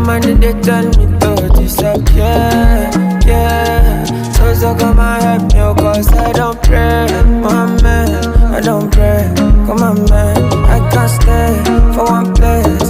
money they tell me to disappear, yeah. So come and help me, oh, cause I don't pray, my man, I don't pray. Come on man, I can't stay for one place.